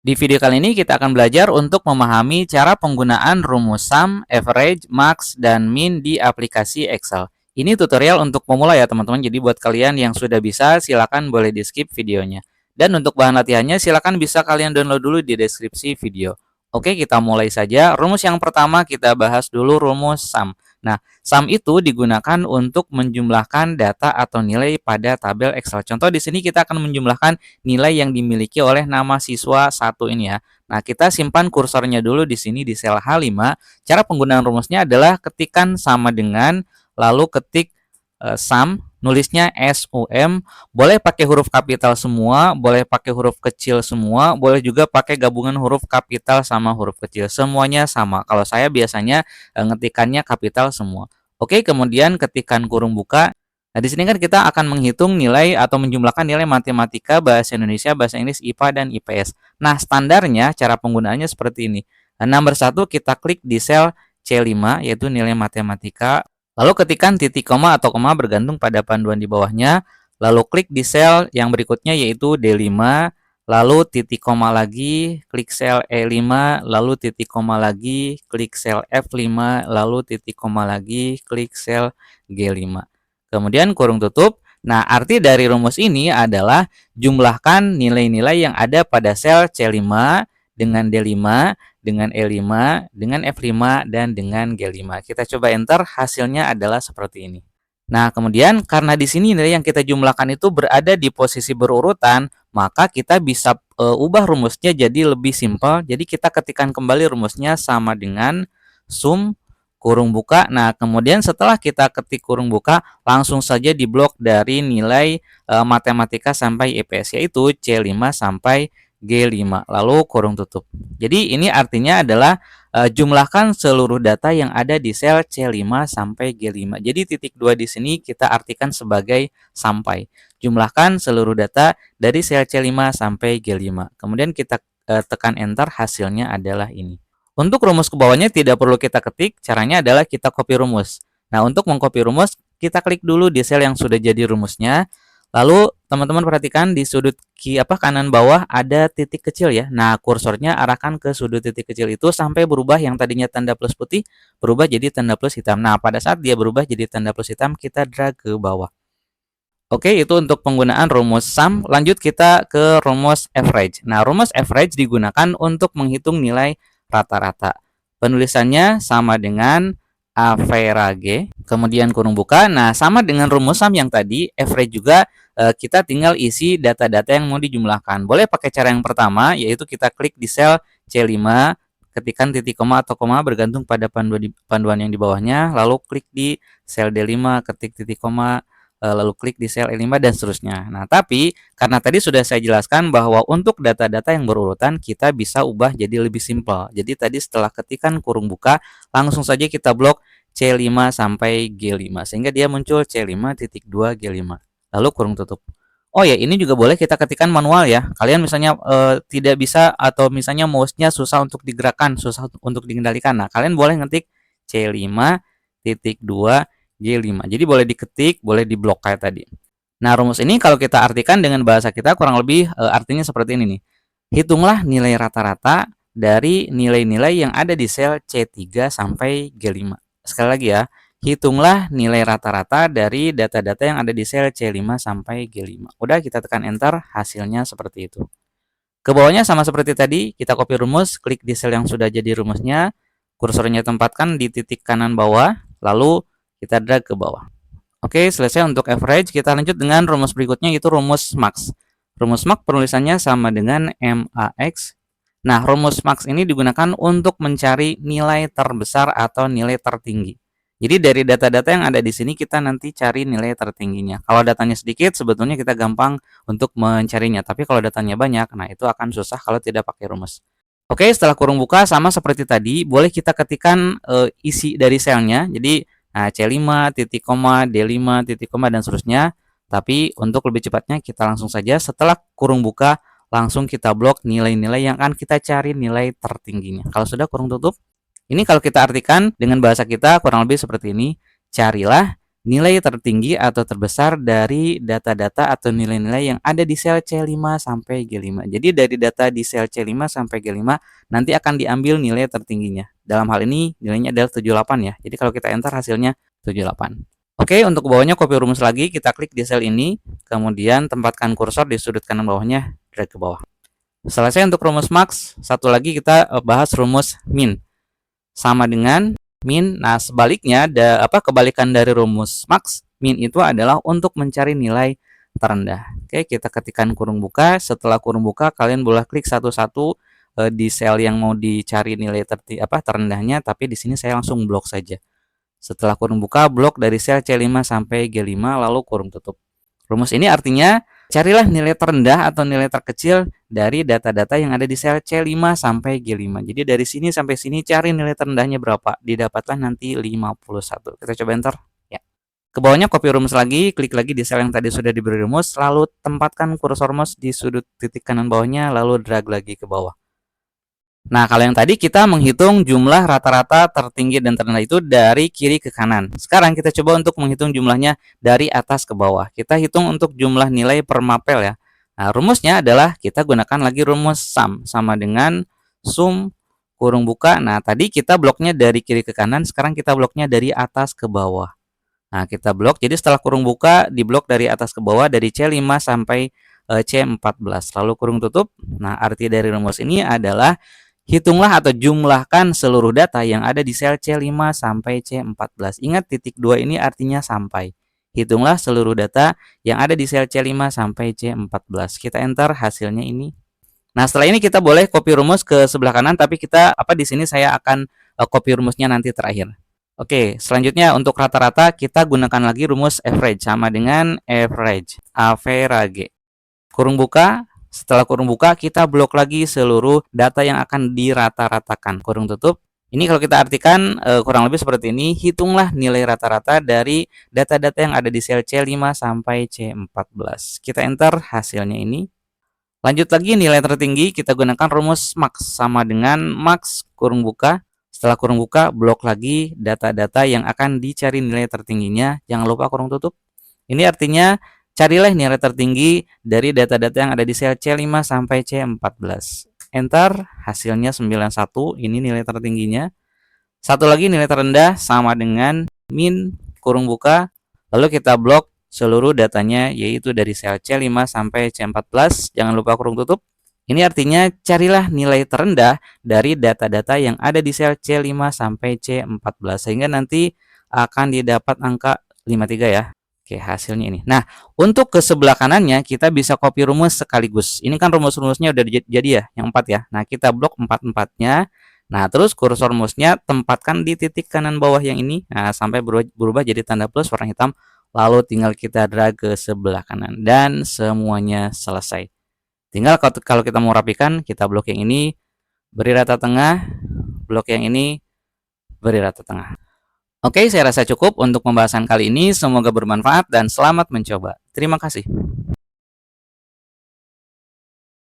Di video kali ini kita akan belajar untuk memahami cara penggunaan rumus sum, average, max, dan min di aplikasi Excel. Ini tutorial untuk pemula ya teman-teman, jadi buat kalian yang sudah bisa silakan boleh di skip videonya. Dan untuk bahan latihannya silakan bisa kalian download dulu di deskripsi video. Oke, kita mulai saja. Rumus yang pertama kita bahas dulu rumus sum. Nah, sum itu digunakan untuk menjumlahkan data atau nilai pada tabel Excel. Contoh di sini kita akan menjumlahkan nilai yang dimiliki oleh nama siswa 1 ini ya. Nah, kita simpan kursornya dulu di sini di sel H5. Cara penggunaan rumusnya adalah ketikan sama dengan, lalu ketik sum, nulisnya SUM, boleh pakai huruf kapital semua, boleh pakai huruf kecil semua, boleh juga pakai gabungan huruf kapital sama huruf kecil. Semuanya sama. Kalau saya biasanya ngetikannya kapital semua. Oke, kemudian ketikan kurung buka. Nah, di sini kan kita akan menghitung nilai atau menjumlahkan nilai matematika, bahasa Indonesia, bahasa Inggris, IPA, dan IPS. Nah, standarnya cara penggunaannya seperti ini. Nah, nomor 1 kita klik di sel C5, yaitu nilai matematika. Lalu ketikkan titik koma atau koma bergantung pada panduan di bawahnya. Lalu klik di sel yang berikutnya yaitu D5. Lalu titik koma lagi, klik sel E5. Lalu titik koma lagi, klik sel F5. Lalu titik koma lagi, klik sel G5. Kemudian kurung tutup. Nah, arti dari rumus ini adalah jumlahkan nilai-nilai yang ada pada sel C5 dengan D5, dengan E5, dengan F5, dan dengan G5. Kita coba enter, hasilnya adalah seperti ini. Nah, kemudian karena di sini nilai yang kita jumlahkan itu berada di posisi berurutan, maka kita bisa ubah rumusnya jadi lebih simpel. Jadi kita ketikkan kembali rumusnya sama dengan sum kurung buka. Nah, kemudian setelah kita ketik kurung buka, langsung saja diblok dari nilai matematika sampai IPS, yaitu C5 sampai G5, lalu kurung tutup. Jadi ini artinya adalah jumlahkan seluruh data yang ada di sel C5 sampai G5. Jadi titik 2 di sini kita artikan sebagai sampai. Jumlahkan seluruh data dari sel C5 sampai G5. Kemudian kita tekan enter, hasilnya adalah ini. Untuk rumus ke bawahnya tidak perlu kita ketik, caranya adalah kita copy rumus. Nah, untuk mengcopy rumus, kita klik dulu di sel yang sudah jadi rumusnya. Lalu teman-teman perhatikan di sudut kanan bawah ada titik kecil ya. Nah, kursornya arahkan ke sudut titik kecil itu sampai berubah, yang tadinya tanda plus putih berubah jadi tanda plus hitam. Nah, pada saat dia berubah jadi tanda plus hitam, kita drag ke bawah. Oke, itu untuk penggunaan rumus sum. Lanjut kita ke rumus average. Nah, rumus average digunakan untuk menghitung nilai rata-rata. Penulisannya sama dengan average, kemudian kurung buka. Nah, sama dengan rumus sum yang tadi, average juga kita tinggal isi data-data yang mau dijumlahkan. Boleh pakai cara yang pertama, yaitu kita klik di sel C5, ketikkan titik koma atau koma bergantung pada panduan yang di bawahnya, lalu klik di sel D5, ketik titik koma, lalu klik di sel E5 dan seterusnya. Nah, tapi karena tadi sudah saya jelaskan bahwa untuk data-data yang berurutan kita bisa ubah jadi lebih simpel. Jadi tadi setelah ketikan kurung buka, langsung saja kita blok C5 sampai G5 sehingga dia muncul C5 titik 2 G5. Lalu kurung tutup. Oh ya, ini juga boleh kita ketikkan manual ya. Kalian misalnya tidak bisa atau misalnya mouse-nya susah untuk digerakkan, susah untuk dikendalikan. Nah, kalian boleh ngetik C5 titik 2 G5. Jadi boleh diketik, boleh diblok kayak tadi. Nah, rumus ini kalau kita artikan dengan bahasa kita kurang lebih artinya seperti ini nih. Hitunglah nilai rata-rata dari nilai-nilai yang ada di sel C3 sampai G5. Sekali lagi ya, hitunglah nilai rata-rata dari data-data yang ada di sel C5 sampai G5. Udah, kita tekan enter, hasilnya seperti itu. Ke bawahnya sama seperti tadi, kita copy rumus, klik di sel yang sudah jadi rumusnya, kursornya tempatkan di titik kanan bawah, lalu kita drag ke bawah. Oke, selesai untuk average. Kita lanjut dengan rumus berikutnya, yaitu rumus max. Rumus max penulisannya sama dengan MAX. Nah, rumus max ini digunakan untuk mencari nilai terbesar atau nilai tertinggi. Jadi dari data-data yang ada di sini kita nanti cari nilai tertingginya. Kalau datanya sedikit, sebetulnya kita gampang untuk mencarinya. Tapi kalau datanya banyak, nah itu akan susah kalau tidak pakai rumus. Oke, setelah kurung buka sama seperti tadi, boleh kita ketikkan isi dari selnya. Jadi nah, C5, titik koma, D5, titik koma, dan seterusnya. Tapi untuk lebih cepatnya kita langsung saja setelah kurung buka, langsung kita blok nilai-nilai yang akan kita cari nilai tertingginya. Kalau sudah kurung tutup, ini kalau kita artikan dengan bahasa kita kurang lebih seperti ini. Carilah nilai tertinggi atau terbesar dari data-data atau nilai-nilai yang ada di sel C5 sampai G5. Jadi dari data di sel C5 sampai G5 nanti akan diambil nilai tertingginya. Dalam hal ini nilainya adalah 78 ya. Jadi kalau kita enter hasilnya 78. Oke, untuk bawahnya copy rumus lagi, kita klik di sel ini, kemudian tempatkan kursor di sudut kanan bawahnya, drag ke bawah. Selesai untuk rumus max, satu lagi kita bahas rumus min. Sama dengan min. Nah, sebaliknya kebalikan dari rumus max, min itu adalah untuk mencari nilai terendah. Oke, kita ketikkan kurung buka. Setelah kurung buka, kalian boleh klik satu-satu di sel yang mau dicari nilai terendahnya, tapi di sini saya langsung blok saja. Setelah kurung buka, blok dari sel C5 sampai G5 lalu kurung tutup. Rumus ini artinya carilah nilai terendah atau nilai terkecil dari data-data yang ada di sel C5 sampai G5. Jadi dari sini sampai sini cari nilai terendahnya berapa. Didapatlah nanti 51. Kita coba enter. Ya. Ke bawahnya copy rumus lagi, klik lagi di sel yang tadi sudah diberi rumus, lalu tempatkan kursor mouse di sudut titik kanan bawahnya, lalu drag lagi ke bawah. Nah, kalau yang tadi kita menghitung jumlah rata-rata tertinggi dan terendah itu dari kiri ke kanan. Sekarang kita coba untuk menghitung jumlahnya dari atas ke bawah. Kita hitung untuk jumlah nilai per mapel ya. Nah, rumusnya adalah kita gunakan lagi rumus sum. Sama dengan sum kurung buka. Nah, tadi kita bloknya dari kiri ke kanan, sekarang kita bloknya dari atas ke bawah. Nah, kita blok. Jadi setelah kurung buka, diblok dari atas ke bawah, dari C5 sampai C14. Lalu kurung tutup. Nah, arti dari rumus ini adalah hitunglah atau jumlahkan seluruh data yang ada di sel C5 sampai C14. Ingat titik 2 ini artinya sampai. Hitunglah seluruh data yang ada di sel C5 sampai C14. Kita enter hasilnya ini. Nah, setelah ini kita boleh copy rumus ke sebelah kanan, tapi kita di sini saya akan copy rumusnya nanti terakhir. Oke, selanjutnya untuk rata-rata kita gunakan lagi rumus average sama dengan average. Kurung buka. Setelah kurung buka, kita blok lagi seluruh data yang akan dirata-ratakan. Kurung tutup. Ini kalau kita artikan kurang lebih seperti ini. Hitunglah nilai rata-rata dari data-data yang ada di sel C5 sampai C14. Kita enter hasilnya ini. Lanjut lagi nilai tertinggi, kita gunakan rumus max. Sama dengan max kurung buka. Setelah kurung buka, blok lagi data-data yang akan dicari nilai tertingginya. Jangan lupa kurung tutup. Ini artinya carilah nilai tertinggi dari data-data yang ada di sel C5 sampai C14. Enter, hasilnya 91, ini nilai tertingginya. Satu lagi nilai terendah sama dengan min kurung buka, lalu kita blok seluruh datanya yaitu dari sel C5 sampai C14, jangan lupa kurung tutup. Ini artinya carilah nilai terendah dari data-data yang ada di sel C5 sampai C14 sehingga nanti akan didapat angka 53 ya. Oke, hasilnya ini. Nah, untuk ke sebelah kanannya kita bisa copy rumus sekaligus. Ini kan rumus-rumusnya udah jadi ya, yang 4 ya. Nah, kita blok 4-4-nya. Nah, terus kursor mouse-nya tempatkan di titik kanan bawah yang ini. Nah, sampai berubah jadi tanda plus warna hitam. Lalu tinggal kita drag ke sebelah kanan. Dan semuanya selesai. Tinggal kalau kita mau rapikan, kita blok yang ini, beri rata tengah. Blok yang ini, beri rata tengah. Oke, saya rasa cukup untuk pembahasan kali ini. Semoga bermanfaat dan selamat mencoba. Terima kasih.